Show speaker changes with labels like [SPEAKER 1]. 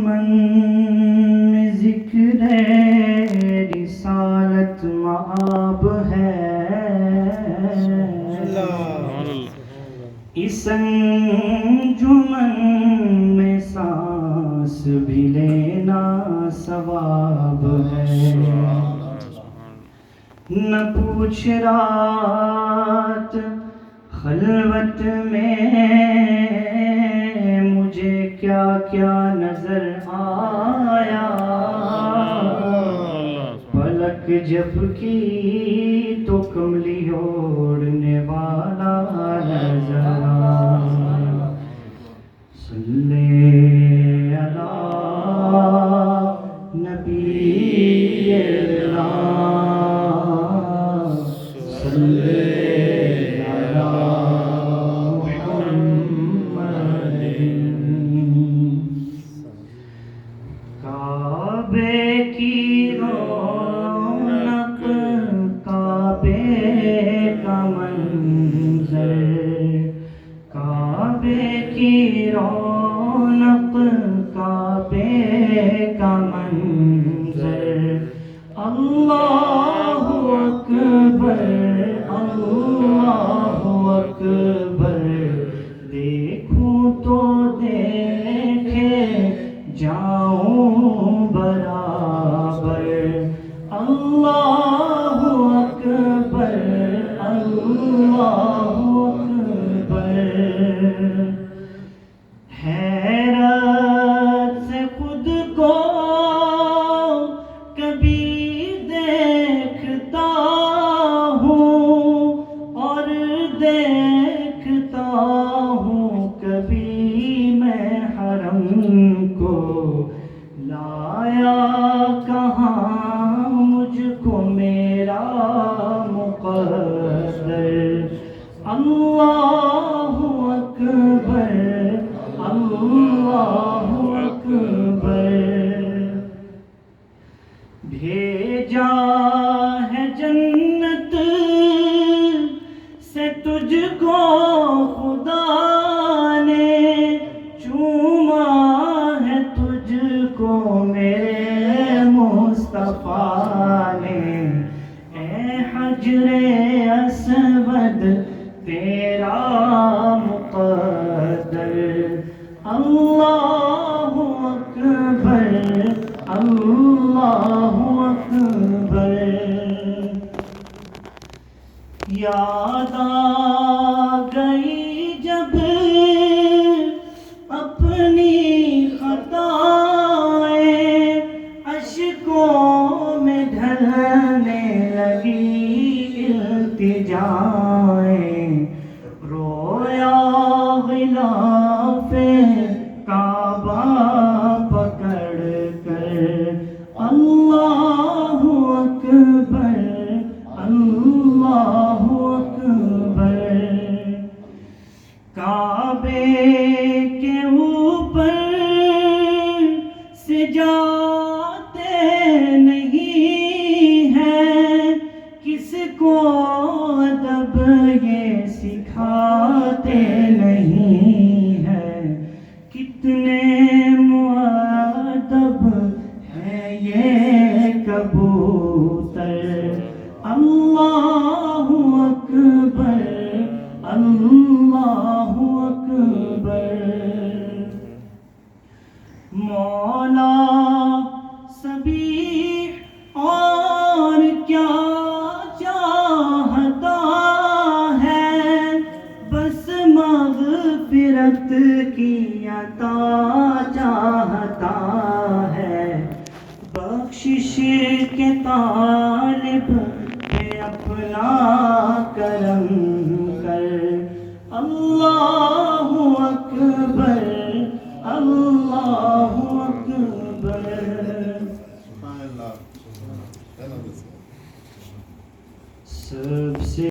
[SPEAKER 1] من میں ذکر رسالت مآب ہے، اس انجمن میں سانس بھی لینا ثواب ہے۔ نہ پوچھ رات خلوت میں مجھے کیا کیا نظر آیا، پلک جب کی تو کملی اوڑھنے والا نظر آیا۔ صلی علی نبی اللہ، صلی رونق کعبے کا منظر، اللہ اکبر اللہ اکبر، دیکھوں تو دیکھے جاؤں برابر، اللہ اکبر اللہ اکبر۔ حیرت سے خود کو کبھی دیکھتا ہوں اور دیکھتا ہوں کبھی میں حرم کو، لایا کہاں مجھ کو میرا مقدر، اللہ اکبر اللہ اکبر۔ بھیجا ہے جنت سے تجھ کو خدا نے، چوما ہے تجھ کو میرے مصطفیٰ نے، اے حجر اسود تیرا مقدر، اللہ اکبر اللہ اکبر۔ یاد آ گئی جب اپنی خطائیں، اشکوں میں ڈھلنے لگی التجائیں، رویا غلاف کعبہ پکڑ کر، اللہ اکبر اللہ اکبر۔ کعبے کے اوپر سے جاتے نہیں ہیں، کس کو ادب یہ سکھاتے نہیں ہیں، کتنے مؤدب ہے یہ کبوتر، اللہ اکبر اللہ اکبر۔ مولا سبیح اور کیا چاہتا ہے، بس مغفرت کی عطا چاہتا ہے، بخشش کے طالب پہ اپنا کرم کر، اللہ اکبر اللہ اکبر۔ سبحان اللہ۔